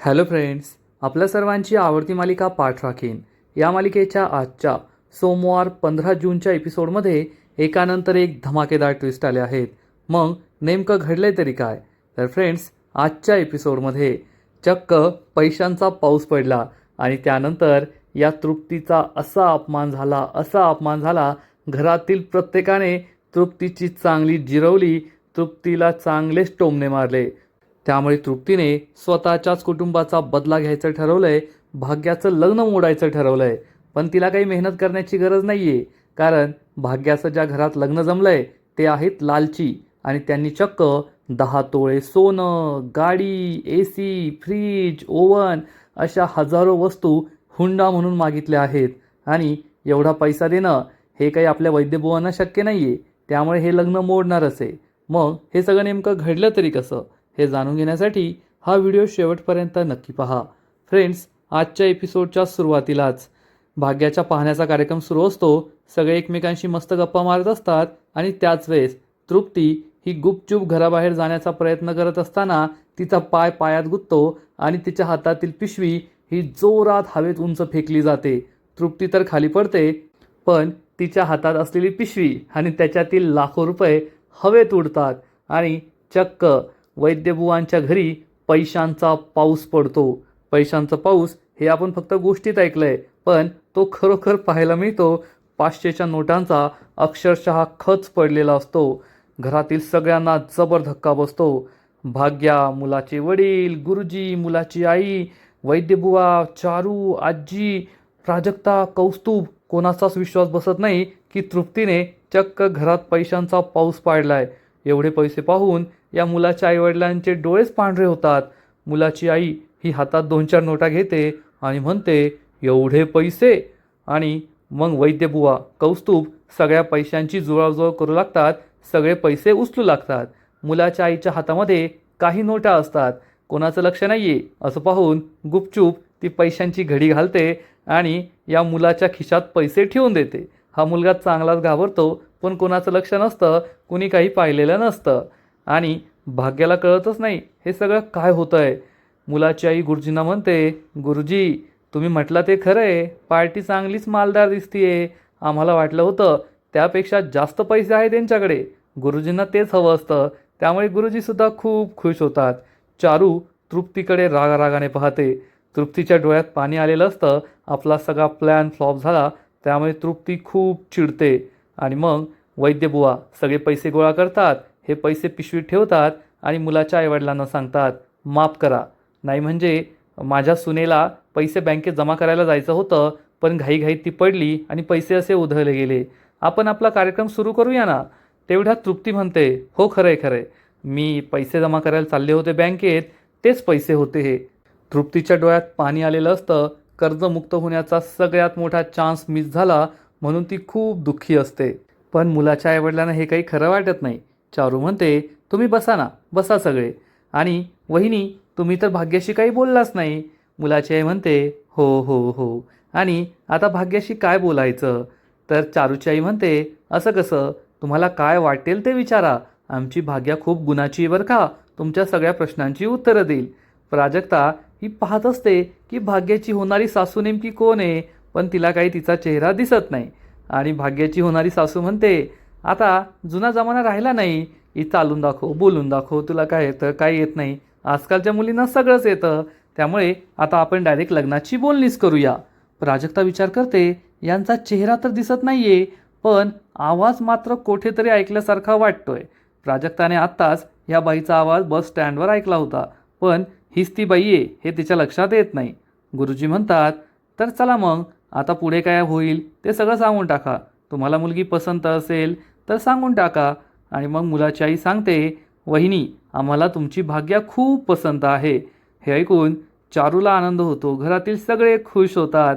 Hello friends, आपल्या सर्वांची आवडती मालिका पाठ राखीन या मालिकेच्या आजच्या सोमवार 15 जूनच्या एपिसोडमध्ये एकानंतर एक धमाकेदार ट्विस्ट आले आहेत. मग नेमकं घडले तरी काय? तर फ्रेंड्स, आजच्या एपिसोडमध्ये चक्क पैशांचा पाऊस पडला आणि त्यानंतर या तृप्तीचा असा अपमान झाला. घरातील प्रत्येकाने तृप्तीची चांगली जिरवली, तृप्तीला चांगलेच टोमणे मारले. त्यामुळे तृप्तीने स्वतःच्याच कुटुंबाचा बदला घ्यायचं ठरवलंय, भाग्याचं लग्न मोडायचं ठरवलंय. पण तिला काही मेहनत करण्याची गरज नाहीये, कारण भाग्याचं ज्या घरात लग्न जमलंय ते आहेत लालची आणि त्यांनी चक्क 10 तोळे सोनं, गाडी, AC, फ्रीज, ओव्हन अशा हजारो वस्तू हुंडा म्हणून मागितल्या आहेत. आणि एवढा पैसा देणं हे काही आपल्या वैद्यबुवांना शक्य नाहीये, त्यामुळे हे लग्न मोडणारच आहे. मग हे सगळं नेमकं घडलं तरी कसं, हे जाणून घेण्यासाठी हा व्हिडिओ शेवटपर्यंत नक्की पहा. फ्रेंड्स, आजच्या एपिसोडच्या सुरुवातीलाच भाग्याच्या पाहण्याचा कार्यक्रम सुरू असतो. सगळे एकमेकांशी मस्त गप्पा मारत असतात आणि त्याच वेळेस तृप्ती ही गुपचूप घराबाहेर जाण्याचा प्रयत्न करत असताना तिचा पाय पायात गुंततो आणि तिच्या हातातील पिशवी ही जोरात हवेत उंच फेकली जाते. तृप्ती तर खाली पडते, पण तिच्या हातात असलेली पिशवी आणि त्याच्यातील लाखो रुपये हवेत उडतात आणि चक्क वैद्यबुवांच्या घरी पैशांचा पाऊस पडतो. पैशांचा पाऊस हे आपण फक्त गोष्टीत ऐकलंय, पण तो खरोखर पाहायला मिळतो. 500च्या नोटांचा अक्षरशः खच पडलेला असतो. घरातील सगळ्यांना जबर धक्का बसतो. भाग्या, मुलाचे वडील, गुरुजी, मुलाची आई, वैद्यबुवा, चारू, आजी, प्राजक्ता, कौस्तुभ, कोणाचाच विश्वास बसत नाही की तृप्तीने चक्क घरात पैशांचा पाऊस पाडलाय. एवढे पैसे पाहून या मुलाच्या आईवडिलांचे डोळेच पांढरे होतात. मुलाची आई ही हातात 2-4 नोटा घेते आणि म्हणते, एवढे पैसे? आणि मग वैद्यबुवा, कौस्तुभ सगळ्या पैशांची जुळवाजुळव करू लागतात. सगळे पैसे उचलू लागतात. मुलाच्या आईच्या हातामध्ये काही नोटा असतात. कोणाचं लक्ष नाहीये असं पाहून गुपचूप ती पैशांची घडी घालते आणि या मुलाच्या खिशात पैसे ठेवून देते. हा मुलगा चांगलाच घाबरतो, पण कोणाचं लक्ष नसतं, कुणी काही पाहिलेलं नसतं आणि भाग्याला कळतच नाही हे सगळं काय होतं आहे. मुलाची आई गुरुजींना म्हणते, गुरुजी, तुम्ही म्हटलं ते खरं आहे, पार्टी चांगलीच मालदार दिसतीये. आम्हाला वाटलं होतं त्यापेक्षा जास्त पैसे आहे त्यांच्याकडे. गुरुजींना तेच हवं असतं, त्यामुळे गुरुजीसुद्धा खूप खुश होतात. चारू तृप्तीकडे रागारागाने पाहते. तृप्तीच्या डोळ्यात पाणी आलेलं असतं. आपला सगळा प्लॅन फ्लॉप झाला, त्यामुळे तृप्ती खूप चिडते. आणि मग वैद्यबुवा सगळे पैसे गोळा करतात. हे पैसे पिशवीत ठेवतात आणि मुलाच्या आईवडिलांना सांगतात, माफ करा, नाही म्हणजे माझ्या सुनेला पैसे बँकेत जमा करायला जायचं होतं, पण घाईघाईत ती पडली आणि पैसे असे उधळले गेले. आपण आपला कार्यक्रम सुरू करूया ना. तेवढ्यात तृप्ती म्हणते, हो खरंय, मी पैसे जमा करायला चालले होते बँकेत, तेच पैसे होते हे. तृप्तीच्या डोळ्यात पाणी आलेलं असतं. कर्जमुक्त होण्याचा सगळ्यात मोठा चान्स मिस झाला म्हणून ती खूप दुःखी असते. पण मुलाच्या आईवडिलांना हे काही खरं वाटत नाही. चारू म्हणते, तुम्ही बसा ना, बसा सगळे. आणि वहिनी, तुम्ही तर भाग्याशी काही बोललाच नाही. मुलाची आई म्हणते, हो. आणि आता भाग्याशी काय बोलायचं? तर चारूची आई म्हणते, असं कसं? तुम्हाला काय वाटेल ते विचारा. आमची भाग्या खूप गुणाची बरं का, तुमच्या सगळ्या प्रश्नांची उत्तरं देईल. प्राजक्ता ही पाहत असते की भाग्याची होणारी सासू नेमकी कोण आहे, पण तिला काही तिचा चेहरा दिसत नाही. आणि भाग्याची होणारी सासू म्हणते, आता जुना जमाना राहिला नाही, ही चालून दाखव, बोलून दाखव, तुला काय येतं, काय येत नाही. आजकालच्या मुलींना सगळंच येतं, त्यामुळे आता आपण डायरेक्ट लग्नाची बोलणीच करूया. प्राजक्ता विचार करते, यांचा चेहरा तर दिसत नाहीये, पण आवाज मात्र कुठेतरी ऐकल्यासारखा वाटतोय. प्राजक्ताने आत्ताच या बाईचा आवाज बस स्टँडवर ऐकला होता, पण हीच ती बाई आहे हे तिच्या लक्षात येत नाही. गुरुजी म्हणतात, तर चला मग आता पुढे काय होईल ते सगळं सांगून टाका. तुम्हाला मुलगी पसंत असेल तर सांगून टाका. आणि मग मुलाची आई सांगते, वहिनी, आम्हाला तुमची भाग्या खूप पसंत आहे. हे ऐकून चारूला आनंद होतो. घरातील सगळे खुश होतात.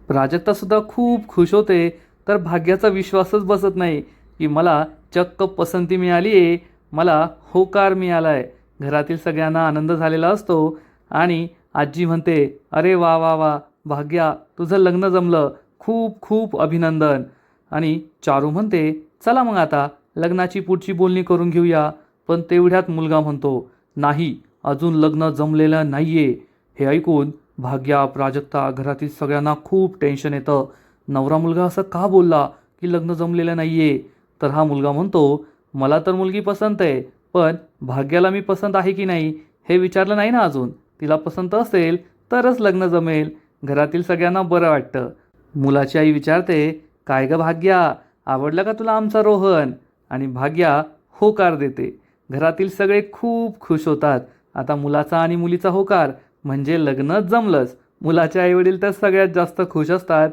प्राजक्तासुद्धा खूप खुश होते. तर भाग्याचा विश्वासच बसत नाही की मला चक्क पसंती मिळाली आहे, मला होकार मिळाला आहे. घरातील सगळ्यांना आनंद झालेला असतो. आणि आजी म्हणते, अरे वा वा वा भाग्या, तुझं लग्न जमलं, खूप खूप अभिनंदन. आणि चारू म्हणते, चला मग आता लग्नाची पुढची बोलणी करून घेऊया. पण तेवढ्यात मुलगा म्हणतो, नाही, अजून लग्न जमलेलं नाहीये. हे ऐकून भाग्या, प्राजक्ता, घरातील सगळ्यांना खूप टेन्शन येतं. नवरा मुलगा असं का बोलला की लग्न जमलेलं नाही आहे? तर हा मुलगा म्हणतो, मला तर मुलगी पसंत आहे, पण भाग्याला मी पसंत आहे की नाही हे विचारलं नाही ना अजून. तिला पसंत असेल तरच लग्न जमेल. घरातील सगळ्यांना बरं वाटतं. मुलाची आई विचारते, काय गं भाग्या, आवडला का तुला आमचा रोहन? आणि भाग्या होकार देते. घरातील सगळे खूप खुश होतात. आता मुलाचा आणि मुलीचा होकार म्हणजे लग्नच जमलंच. मुलाचे आईवडील तर सगळ्यात जास्त खुश असतात.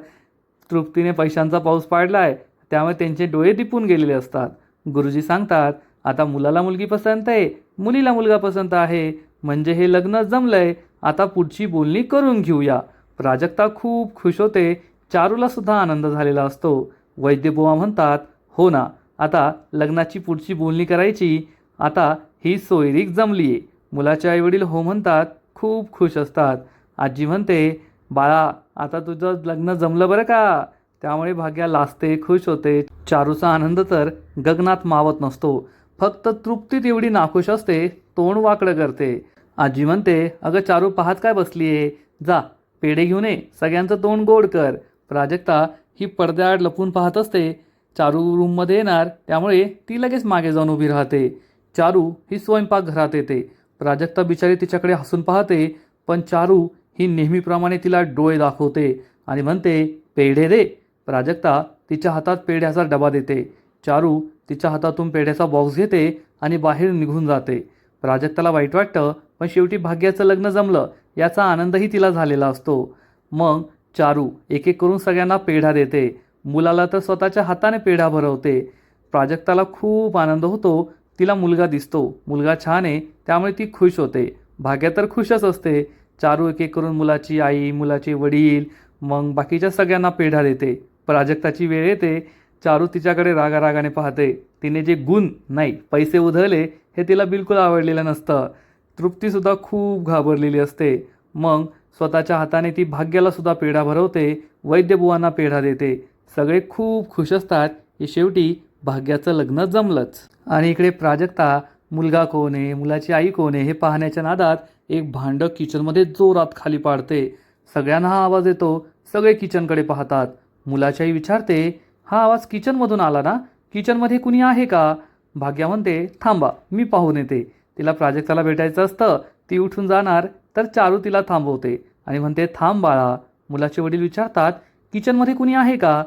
तृप्तीने पैशांचा पाऊस पाडलाय, त्यामुळे त्यांचे डोळे दिपून गेलेले असतात. गुरुजी सांगतात, आता मुलाला मुलगी पसंत आहे, मुलीला मुलगा पसंत आहे, म्हणजे हे लग्न जमलंय. आता पुढची बोलणी करून घेऊया. प्राजक्ता खूप खुश होते. चारूला सुद्धा आनंद झालेला असतो. वैद्यबुवा म्हणतात, हो ना, आता लग्नाची पुढची बोलणी करायची. आता ही सोयरीक जमलीये. मुलाचे आईवडील हो म्हणतात. खूप खुश असतात. आजी म्हणते, बाळा, आता तुझं लग्न जमलं बरं का. त्यामुळे भाग्या लाजते, खुश होते. चारूचा आनंद तर गगनात मावत नसतो. फक्त तृप्ती तेवढी नाखुश असते, तोंड वाकडं करते. आजी म्हणते, अगं चारू, पाहत काय बसलीये? जा, पेढे घेऊन ये, सगळ्यांचं तोंड गोड कर. प्राजक्ता ही पडद्याआड लपून पाहत असते. चारू रूममध्ये येणार, त्यामुळे ती लगेच मागे जाऊन उभी राहते. चारू ही स्वयंपाकघरात येते. प्राजक्ता बिचारी तिच्याकडे हसून पाहते, पण चारू ही नेहमीप्रमाणे तिला डोळे दाखवते आणि म्हणते, पेढे दे. प्राजक्ता तिच्या हातात पेढ्याचा डबा देते. चारू तिच्या हातातून पेढ्याचा बॉक्स घेते आणि बाहेर निघून जाते. प्राजक्ताला वाईट वाटतं, पण शेवटी भाग्याचं लग्न जमलं याचा आनंदही तिला झालेला असतो. मग चारू एक एक करून सगळ्यांना पेढा देते. मुलाला तर स्वतःच्या हाताने पेढा भरवते. प्राजक्ताला खूप आनंद होतो. तिला मुलगा दिसतो. मुलगा छान आहे, त्यामुळे ती खुश होते. भाग्या तर खुशच असते. चारू एक एक करून मुलाची आई, मुलाचे वडील, मग बाकीच्या सगळ्यांना पेढा देते. प्राजक्ताची वेळ येते. चारू तिच्याकडे रागारागाने पाहते. तिने जे गुण नाही पैसे उधळले हे तिला बिलकुल आवडलेलं नसतं. तृप्तीसुद्धा खूप घाबरलेली असते. मग स्वतःच्या हाताने ती भाग्याला सुद्धा पेढा भरवते. वैद्यबुवांना पेढा देते. सगळे खूप खुश असतात की शेवटी भाग्याचं लग्न जमलंच. आणि इकडे प्राजक्ता मुलगा कोण आहे, मुलाची आई कोण आहे हे पाहण्याच्या नादात एक भांडं किचनमध्ये जोरात खाली पाडते. सगळ्यांना हा आवाज येतो. सगळे किचनकडे पाहतात. मुलाची आई विचारते, हा आवाज किचनमधून आला ना? किचनमध्ये कुणी आहे का? भाग्या म्हणते, थांबा, मी पाहून येते. तिला प्राजक्ताला भेटायचं असतं. ती उठून जाणार, तर चारू तिला थांबवते आणि म्हणते, थांब बाळा. मुलाचे वडील विचारतात, किचनमध्ये कुणी आहे का?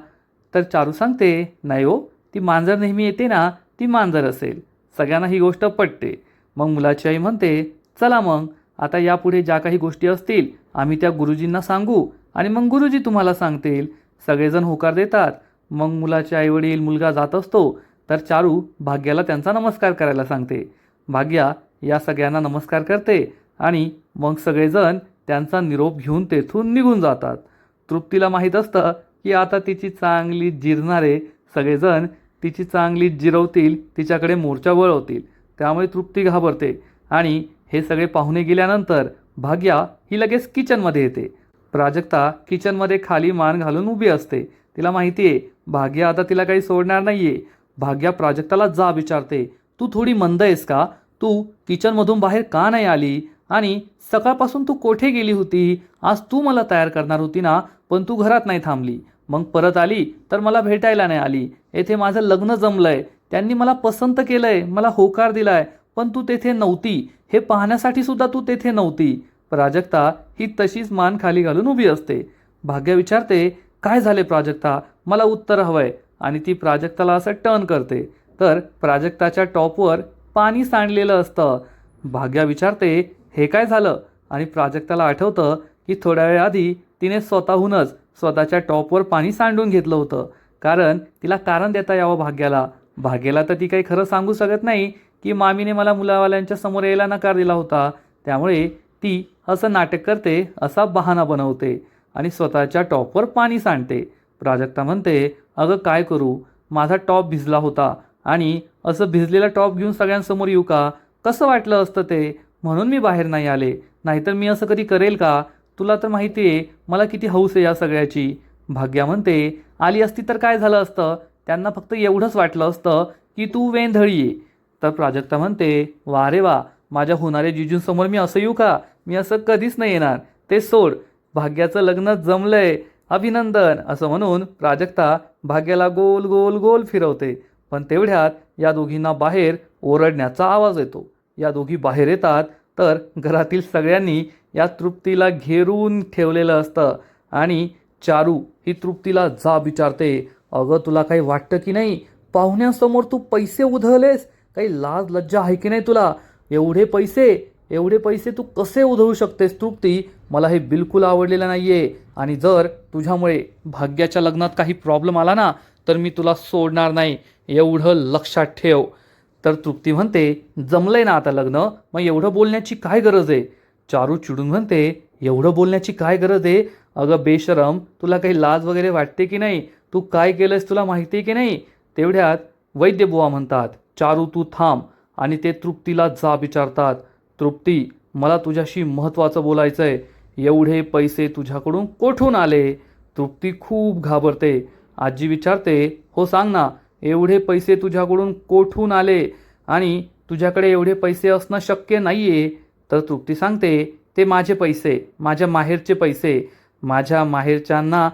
तर चारू सांगते, नाही हो, ती मांजर नेहमी येते ना, ती मांजर असेल. सगळ्यांना ही गोष्ट पटते. मग मुलाची आई म्हणते, चला मग, आता यापुढे ज्या काही गोष्टी असतील आम्ही त्या गुरुजींना सांगू आणि मग गुरुजी तुम्हाला सांगतील. सगळेजण होकार देतात. मग मुलाचे आईवडील, मुलगा जात असतो, तर चारू भाग्याला त्यांचा नमस्कार करायला सांगते. भाग्या या सगळ्यांना नमस्कार करते आणि मग सगळेजण त्यांचा निरोप घेऊन तेथून निघून जातात. तृप्तीला माहीत असतं की आता तिची चांगली जिरणारे सगळेजण तिची चांगली जिरवतील, तिच्याकडे मोर्चा वळवतील. त्यामुळे तृप्ती घाबरते आणि हे सगळे पाहुणे गेल्यानंतर भाग्या ही लगेच किचनमध्ये येते. प्राजक्ता किचनमध्ये खाली मान घालून उभी असते. तिला माहिती आहे भाग्या आता तिला काही सोडणार नाहीये. भाग्या प्राजक्ताला जाब विचारते, तू थोडी मंद आहेस का? तू किचनमधून बाहेर का नाही आली? आणि सकाळपासून तू कोठे गेली होती? आज तू मला तयार करणार होती ना, पण तू घरात नाही थांबली. मग परत आली तर मला भेटायला नाही आली. येथे माझं लग्न जमलंय, त्यांनी मला पसंत केलंय, मला होकार दिलाय, पण तू तेथे नव्हती. हे पाहण्यासाठी सुद्धा तू तेथे नव्हती. प्राजक्ता ही तशीच मान खाली घालून उभी असते. भाग्या विचारते, काय झाले प्राजक्ता? मला उत्तर हवंय. आणि ती प्राजक्ताला असं टर्न करते, तर प्राजक्ताच्या टॉपवर पाणी सांडलेलं असतं. भाग्या विचारते, हे काय झालं? आणि प्राजक्ताला आठवतं की थोड्या वेळ आधी तिने स्वतःहूनच स्वतःच्या टॉपवर पाणी सांडून घेतलं होतं. कारण तिला कारण देता यावं भाग्याला. भाग्याला तर ती काही खरं सांगू शकत नाही की मामीने मला मुलावाल्यांच्या समोर यायला नकार दिला होता. त्यामुळे ती असं नाटक करते, असा बहाणा बनवते आणि स्वतःच्या टॉपवर पाणी सांडते. प्राजक्ता म्हणते, अगं काय करू, माझा टॉप भिजला होता आणि असं भिजलेला टॉप घेऊन सगळ्यांसमोर येऊ का? कसं वाटलं असतं ते, म्हणून मी बाहेर नाही आले. नाहीतर मी असं कधी करेल का? तुला तर माहिती आहे मला किती हौस आहे या सगळ्याची. भाग्या म्हणते, आली असती तर काय झालं असतं? त्यांना फक्त एवढंच वाटलं असतं की तू वेंधळी आहे. तर प्राजक्ता म्हणते, वा रे वा, माझ्या होणाऱ्या जिजूंसमोर मी असं येऊ का? मी असं कधीच नाही येणार. ते सोड, भाग्याचं लग्न जमलंय, अभिनंदन असं म्हणून प्राजक्ता भाग्याला गोल गोल गोल फिरवते. पण तेवढ्यात या दोघींना बाहेर ओरडण्याचा आवाज येतो. या दोघी बाहेर येतात तर घरातील सगळ्यांनी या तृप्तीला घेरून ठेवलेलं असतं आणि चारू ही तृप्तीला जाब विचारते, अगं तुला काही वाटतं की नाही, पाहुण्यांसमोर तू पैसे उधळलेस, काही लाज लज्जा आहे की नाही तुला? एवढे पैसे तू कसे उधळू शकतेस तृप्ती? मला हे बिलकुल आवडलेलं नाहीये आणि जर तुझ्यामुळे भाग्याच्या लग्नात काही प्रॉब्लेम आला ना तर मी तुला सोडणार नाही, एवढं लक्षात ठेव. तर तृप्ती म्हणते, जमलंय ना आता लग्न, मग एवढं बोलण्याची काय गरज आहे? चारू चिडून म्हणते, एवढं बोलण्याची काय गरज आहे? अगं बेशरम, तुला काही लाज वगैरे वाटते की नाही? तू काय केलंस तुला माहिती आहे की नाही? तेवढ्यात वैद्यबुवा म्हणतात, चारू तू थांब, आणि ते तृप्तीला जाब विचारतात, तृप्ती मला तुझ्याशी महत्त्वाचं बोलायचं आहे. एवढे पैसे तुझ्याकडून कोठून आले? तृप्ती खूप घाबरते. आजी विचारते, हो सांग ना, एवढे पैसे तुझ्याकडून कोठून आले? आणि तुझ्याकडे एवढे पैसे असणं शक्य नाही आहे. तर तृप्ती सांगते, ते माझे पैसे, माझ्या माहेरचे पैसे. माझ्या माहेरच्यांना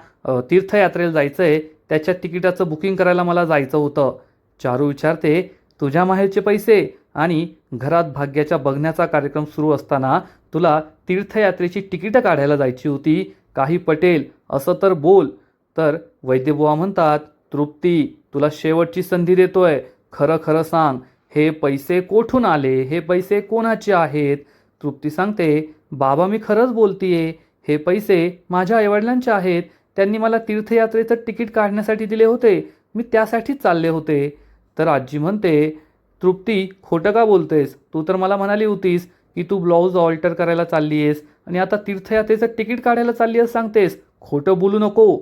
तीर्थयात्रेला जायचं आहे, त्याच्या तिकिटाचं बुकिंग करायला मला जायचं होतं. चारू विचारते, तुझ्या माहेरचे पैसे? आणि घरात भाग्याच्या बघण्याचा कार्यक्रम सुरू असताना तुला तीर्थयात्रेची तिकीटं काढायला जायची होती, काही पटेल असं तर बोल. तर वैद्यबुवा म्हणतात, तृप्ती तुला शेवटची संधी देतोय, खरं खरं सांग, हे पैसे कोठून आले? हे पैसे कोणाचे आहेत? तृप्ती सांगते, बाबा मी खरंच बोलतीये, हे पैसे माझ्या आईवडिलांचे आहेत. त्यांनी मला तीर्थयात्रेचं तिकीट काढण्यासाठी दिले होते, मी त्यासाठीच चालले होते. तर आजी म्हणते, तृप्ती खोटं का बोलतेस? तू तर मला म्हणाली होतीस की तू ब्लाऊज ऑल्टर करायला चालली आहेस आणि आता तीर्थयात्रेचं तिकीट काढायला चालली आहेस सांगतेस, खोटं बोलू नको.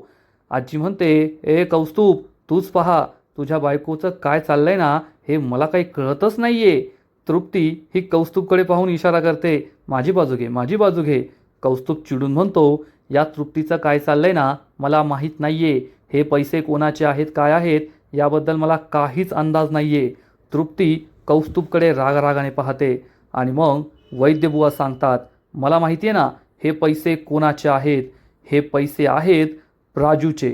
आजी म्हणते, ए कौस्तुभ, तूच पहा, तुझ्या बायकोचं काय चाललंय ना, हे मला काही कळतच नाहीये. तृप्ती ही कौस्तुभकडे पाहून इशारा करते, माझी बाजू घे, माझी बाजू घे. कौस्तुभ चिडून म्हणतो, या तृप्तीचं काय चाललंय ना मला माहीत नाहीये, हे पैसे कोणाचे आहेत काय आहेत याबद्दल मला काहीच अंदाज नाहीये. तृप्ती कौस्तुभकडे रागाने पाहते आणि मग वैद्यबुवा सांगतात, मला माहिती आहे ना हे पैसे कोणाचे आहेत? हे पैसे आहेत प्राजूचे.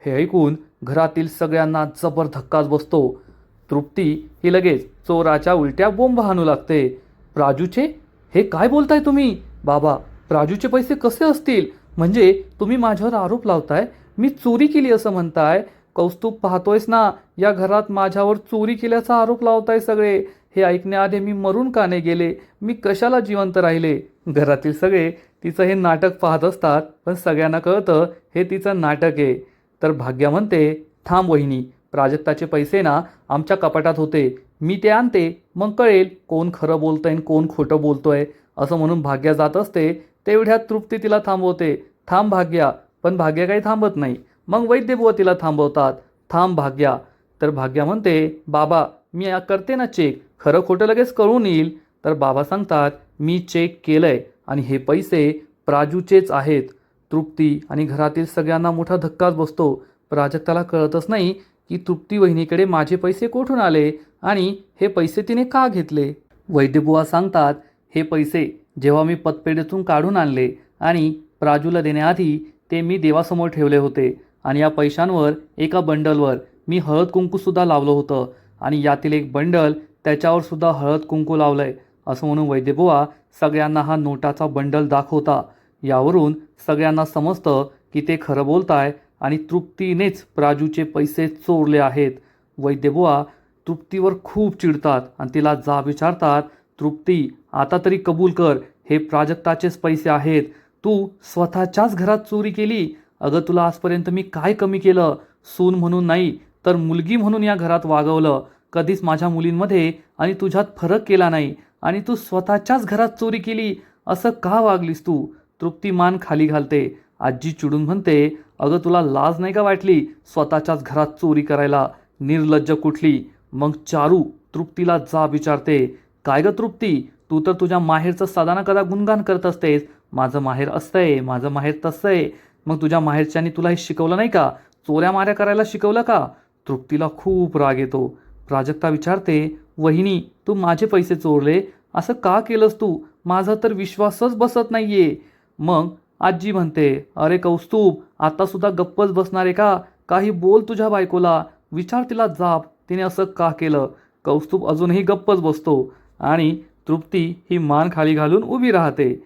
हे ऐकून घरातील सगळ्यांना जबर धक्काच बसतो. तृप्ती ही लगेच चोराच्या उलट्या बोंब हाणू लागते. प्राजूचे? हे काय बोलताय तुम्ही? बाबा, प्राजूचे पैसे कसे असतील? म्हणजे तुम्ही माझ्यावर आरोप लावताय, मी चोरी केली असं म्हणताय? कौस्तुभ पाहतोयस ना, या घरात माझ्यावर चोरी केल्याचा आरोप लावताय सगळे. हे ऐकण्याआधी मी मरून का नाही गेले? मी कशाला जिवंत राहिले? घरातील सगळे तिचं हे नाटक पाहत असतात, पण सगळ्यांना कळतं हे तिचं नाटक आहे. तर भाग्या म्हणते, थांब वहिनी, प्राजक्ताचे पैसे ना आमच्या कपाटात होते, मी ते आणते, मग कळेल कोण खरं बोलतंय आणि कोण खोटं बोलतोय. असं म्हणून भाग्या जात असते. तेवढ्यात तृप्ती तिला थांबवते, थांब भाग्या. पण भाग्या काही थांबत नाही. मग वैद्यबुवा तिला थांबवतात, थांब भाग्या. तर भाग्या म्हणते, बाबा मी करते ना चेक, खरं खोटं लगेच कळून येईल. तर बाबा सांगतात, मी चेक केलंय आणि हे पैसे प्राजूचेच आहेत. तृप्ती आणि घरातील सगळ्यांना मोठा धक्काच बसतो. प्राजक्ताला कळतच नाही की तृप्ती वहिनीकडे माझे पैसे कोठून आले आणि हे पैसे तिने का घेतले. वैद्यबुवा सांगतात, हे पैसे जेव्हा मी पतपेढीतून काढून आणले आणि प्राजूला देण्याआधी ते मी देवासमोर ठेवले होते आणि या पैशांवर एका बंडलवर मी हळद कुंकूसुद्धा लावलं होतं आणि यातील एक बंडल त्याच्यावर सुद्धा हळद कुंकू लावलंय. असं म्हणून वैद्यबुवा सगळ्यांना हा नोटाचा बंडल दाखवता. यावरून सगळ्यांना समजतं की ते खरं बोलताय आणि तृप्तीनेच प्राजूचे पैसे चोरले आहेत. वैद्यबुवा तृप्तीवर खूप चिडतात आणि तिला जाब विचारतात, तृप्ती आता तरी कबूल कर, हे प्राजक्ताचेच पैसे आहेत. तू स्वतःच्याच घरात चोरी केली. अगं तुला आजपर्यंत मी काय कमी केलं? सून म्हणून नाही तर मुलगी म्हणून या घरात वागवलं. कधीच माझ्या मुलींमध्ये आणि तुझ्यात फरक केला नाही आणि तू स्वतःच्याच घरात चोरी केली. असं का वागलीस तू? तृप्ती मान खाली घालते. आजी चिडून म्हणते, अगं तुला लाज नाही का वाटली स्वतःच्याच घरात चोरी करायला? निर्लज्ज कुठली. मग चारू तृप्तीला जाब विचारते, काय गं तृप्ती, तू तर तुझ्या माहेरचं सदा ना कदा गुणगान करत असतेस, माझं माहेर असतंय, माझं माहेर तसं आहे. मग तुझ्या माहेरच्यांनी तुला हे शिकवलं नाही का? चोऱ्या माऱ्या करायला शिकवलं का? तृप्तीला खूप राग येतो. प्राजक्ता विचारते, वहिनी तू माझे पैसे चोरले, असं का केलंस तू? माझा तर विश्वासच बसत नाहीये. मग आजी म्हणते, अरे कौस्तुभ, आतासुद्धा गप्पच बसणार आहे का? काही बोल तुझ्या बायकोला, विचार तिला जाब, तिने असं का केलं? कौस्तुभ अजूनही गप्पच बसतो आणि तृप्ती ही मान खाली घालून उभी राहते.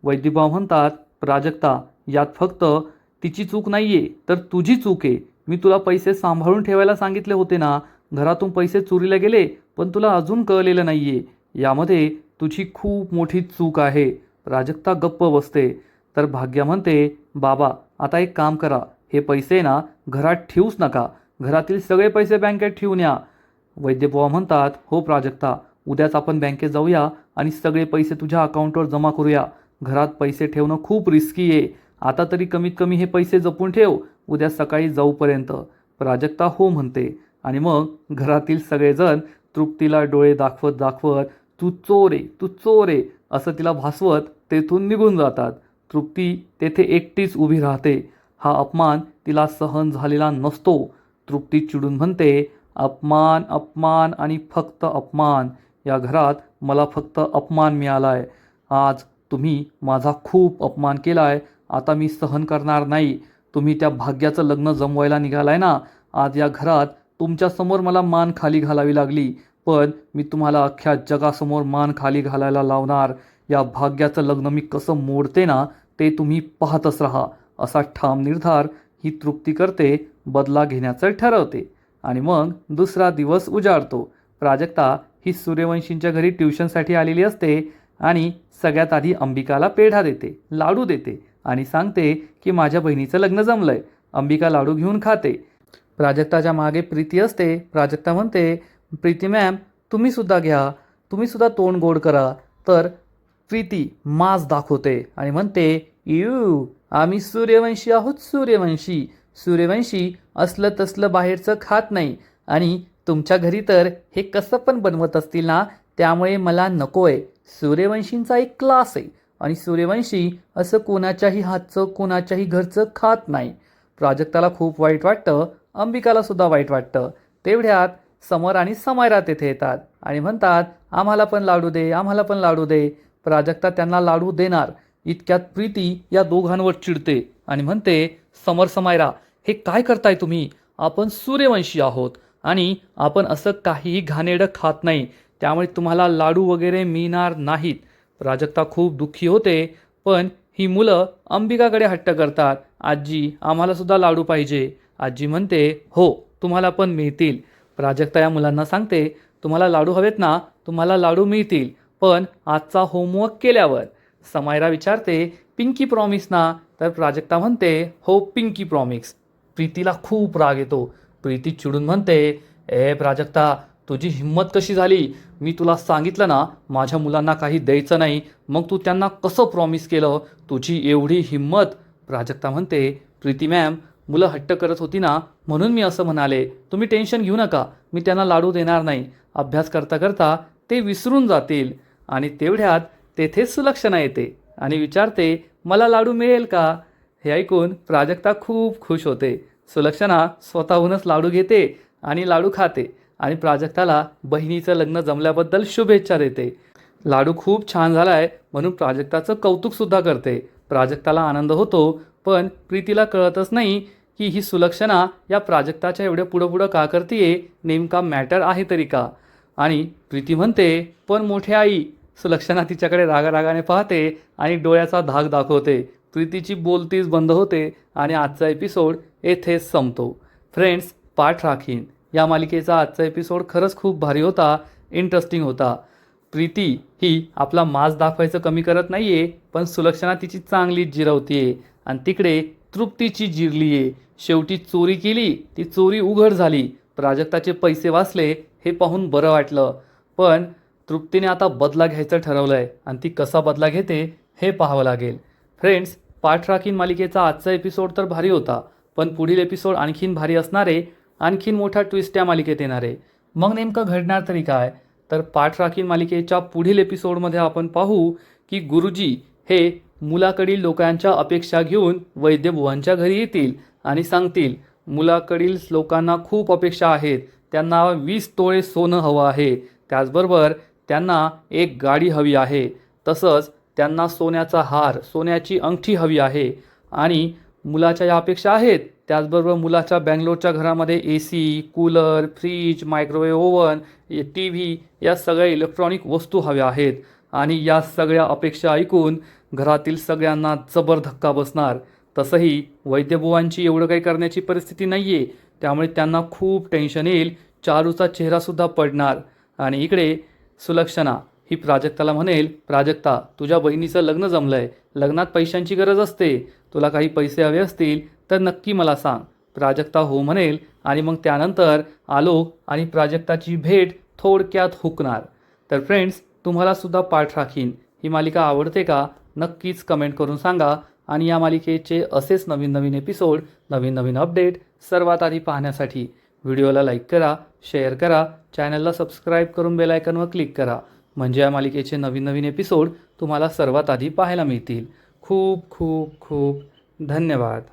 वैद्यभाव म्हणतात, प्राजक्ता, यात फक्त तिची चूक नाहीये तर तुझी चूक आहे. मी तुला पैसे सांभाळून ठेवायला सांगितले होते ना. घरातून पैसे चोरीला गेले पण तुला अजून कळलेलं नाहीये. यामध्ये तुझी खूप मोठी चूक आहे. प्राजक्ता गप्प बसते. तर भाग्या म्हणते, बाबा आता एक काम करा, हे पैसे ना घरात ठेवूच नका, घरातील सगळे पैसे बँकेत ठेवून या. वैद्यबुवा म्हणतात, हो प्राजक्ता, उद्याच आपण बँकेत जाऊया आणि सगळे पैसे तुझ्या अकाउंटवर जमा करूया. घरात पैसे ठेवणं खूप रिस्की आहे. आता तरी कमीत कमी हे पैसे जपून ठेव, उद्या सकाळी जाऊपर्यंत. प्राजक्ता हो म्हणते आणि मग घरातील सगळेजण तृप्तीला डोळे दाखवत दाखवत तू चोर आहे, तू चोर आहे असं तिला भासवत तेथून निघून जातात. तृप्ती तेथे एकटीच उभी राहते. हा अपमान तिला सहन झालेला नसतो. तृप्ती चिडून म्हणते, अपमान, अपमान आणि फक्त अपमान. या घरात मला फक्त अपमान मिळालाय. आज तुम्ही माझा खूप अपमान केलाय. आता मी सहन करणार नाही. तुम्ही त्या भाग्याचं लग्न जमवायला निघालाय ना. आज या घरात तुमच्यासमोर मला मान खाली घालावी लागली, पण मी तुम्हाला अख्ख्या जगासमोर मान खाली घालायला लावणार. या भाग्याचं लग्न मी कसं मोडते ना, ते तुम्ही पाहतच राहा. असा ठाम निर्धार ही तृप्ती करते, बदला घेण्याचं ठरवते. आणि मग दुसरा दिवस उजाडतो. प्राजक्ता ही सूर्यवंशींच्या घरी ट्युशनसाठी आलेली असते आणि सगळ्यात आधी अंबिकाला पेढा देते, लाडू देते आणि सांगते की माझ्या बहिणीचं लग्न जमलंय. अंबिका लाडू घेऊन खाते. प्राजक्ताच्या मागे प्रीती असते. प्राजक्ता म्हणते, प्रीती मॅम तुम्ही सुद्धा घ्या, तुम्ही सुद्धा तोंड गोड करा. तर प्रीती मास दाखवते आणि म्हणते, यू आम्ही सूर्यवंशी आहोत, सूर्यवंशी. सूर्यवंशी असलं तसलं बाहेरचं खात नाही आणि तुमच्या घरी तर हे कसं पण बनवत असतील ना, त्यामुळे मला नको आहे. सूर्यवंशींचा एक क्लास आहे आणि सूर्यवंशी असं कोणाच्याही हातचं कोणाच्याही घरचं खात नाही. प्राजक्ताला खूप वाईट वाटतं, अंबिकाला सुद्धा वाईट वाटतं. तेवढ्यात समर आणि समायरा तेथे येतात आणि म्हणतात, आम्हाला पण लाडू दे, आम्हाला पण लाडू दे. प्राजक्ता त्यांना लाडू देणार इतक्यात प्रीती या दोघांवर चिडते आणि म्हणते, समर, समायरा हे काय करताय तुम्ही? आपण सूर्यवंशी आहोत आणि आपण असं काहीही घाणेरडं खात नाही, त्यामुळे तुम्हाला लाडू वगैरे मिळणार नाहीत. प्राजक्ता खूप दुःखी होते, पण ही मुलं अंबिकाकडे हट्ट करतात, आजी आम्हाला सुद्धा लाडू पाहिजे. आजी म्हणते, हो तुम्हाला पण मिळतील. प्राजक्ता या मुलांना सांगते, तुम्हाला लाडू हवेत ना, तुम्हाला लाडू मिळतील, पण आजचा होमवर्क केल्यावर. समायरा विचारते, पिंकी प्रॉमिस ना? तर प्राजक्ता म्हणते, हो पिंकी प्रॉमिस. प्रीतीला खूप राग येतो. प्रीती चिडून म्हणते, ए प्राजक्ता, तुझी हिंमत कशी झाली? मी तुला सांगितलं ना माझ्या मुलांना काही द्यायचं नाही, मग तू त्यांना कसं प्रॉमिस केलं? तुझी एवढी हिंमत? प्राजक्ता म्हणते, प्रीती मॅम मुलं हट्ट करत होती ना म्हणून मी असं म्हणाले. तुम्ही टेन्शन घेऊ नका, मी त्यांना लाडू देणार नाही. अभ्यास करता करता ते विसरून जातील. आणि तेवढ्यात तेथे सुलक्षणा येते आणि विचारते, मला लाडू मिळेल का? हे ऐकून प्राजक्ता खूप खुश होते. सुलक्षणा स्वतःहूनच लाडू घेते आणि लाडू खाते आणि प्राजक्ताला बहिणीचं लग्न जमल्याबद्दल शुभेच्छा देते. लाडू खूप छान झालाय म्हणून प्राजक्ताचं कौतुकसुद्धा करते. प्राजक्ताला आनंद होतो, पण प्रीतीला कळतच नाही की ही सुलक्षणा या प्राजक्ताच्या एवढ्या पुढं का करतीये, नेमका मॅटर आहे तरी का? आणि प्रीती म्हणते, पण मोठे आई. सुलक्षणा तिच्याकडे रागारागाने पाहते आणि डोळ्याचा धाक दाखवते. प्रीतीची बोलतीच बंद होते आणि आजचा एपिसोड येथेच संपतो. फ्रेंड्स, पाठ राखीन या मालिकेचा आजचा एपिसोड खरंच खूप भारी होता, इंटरेस्टिंग होता. प्रीती ही आपला मास दाखवायचं कमी करत नाहीये, पण सुलक्षणा तिची चांगलीच जिरवतीये आणि तिकडे तृप्तीची जिरली आहे. शेवटी चोरी केली, ती चोरी उघड झाली. प्राजक्ताचे पैसे वाचले हे पाहून बरं वाटलं, पण तृप्तीने आता बदला घ्यायचं ठरवलं आहे आणि ती कसा बदला घेते हे पाहावं लागेल. फ्रेंड्स, पाठ राखीन मालिकेचा आजचा एपिसोड तर भारी होता, पण पुढील एपिसोड आणखीन भारी असणारे, आणखीन मोठा ट्विस्ट या मालिकेत येणार आहे. मग नेमकं घडणार तरी काय? तर पाठ राखीन मालिकेच्या पुढील एपिसोडमध्ये आपण पाहू की गुरुजी हे मुलाकडील लोकांच्या अपेक्षा घेऊन वैद्यबुवांच्या घरी येतील आणि सांगतील, मुलाकडील लोकांना खूप अपेक्षा आहेत, त्यांना 20 तोळे सोनं हवं आहे, त्याचबरोबर त्यांना एक गाडी हवी आहे तसंच त्यांना सोन्याचा हार, सोन्याची अंगठी हवी आहे आणि मुलाच्या या अपेक्षा आहेत. त्याचबरोबर मुलाच्या बँगलोरच्या घरामध्ये AC, cooler, fridge, microwave oven, TV या सगळ्या इलेक्ट्रॉनिक वस्तू हव्या आहेत आणि या सगळ्या अपेक्षा ऐकून घरातील सगळ्यांना जबर धक्का बसणार. तसंही वैद्यबुवांची एवढं काही करण्याची परिस्थिती नाही आहे, त्यामुळे त्यांना खूप टेन्शन येईल. चारूचा चेहरासुद्धा पडणार आणि इकडे सुलक्षणा ही प्राजक्ताला म्हणेल, प्राजक्ता तुझ्या बहिणीचं लग्न जमलं आहे, लग्नात पैशांची गरज असते, तुला काही पैसे हवे असतील तर नक्की मला सांग. प्राजक्ता हो म्हणेल आणि मग त्यानंतर आलोक आणि प्राजक्ताची भेट थोडक्यात हुकणार. तर फ्रेंड्स, तुम्हाला सुद्धा पाठ राखीन ही मालिका आवडते का? नक्कीच कमेंट करून सांगा आणि या मालिकेचे असेच नवीन नवीन एपिसोड, नवीन नवीन अपडेट सर्वात आधी पाहण्यासाठी व्हिडिओला लाईक करा, शेअर करा, चॅनलला सबस्क्राईब करून बेल आयकॉनवर क्लिक करा. म्हणजे या मालिकेचे नवीन नवीन एपिसोड तुम्हाला सर्वात आधी पाहायला मिळतील. खूप खूप खूप धन्यवाद.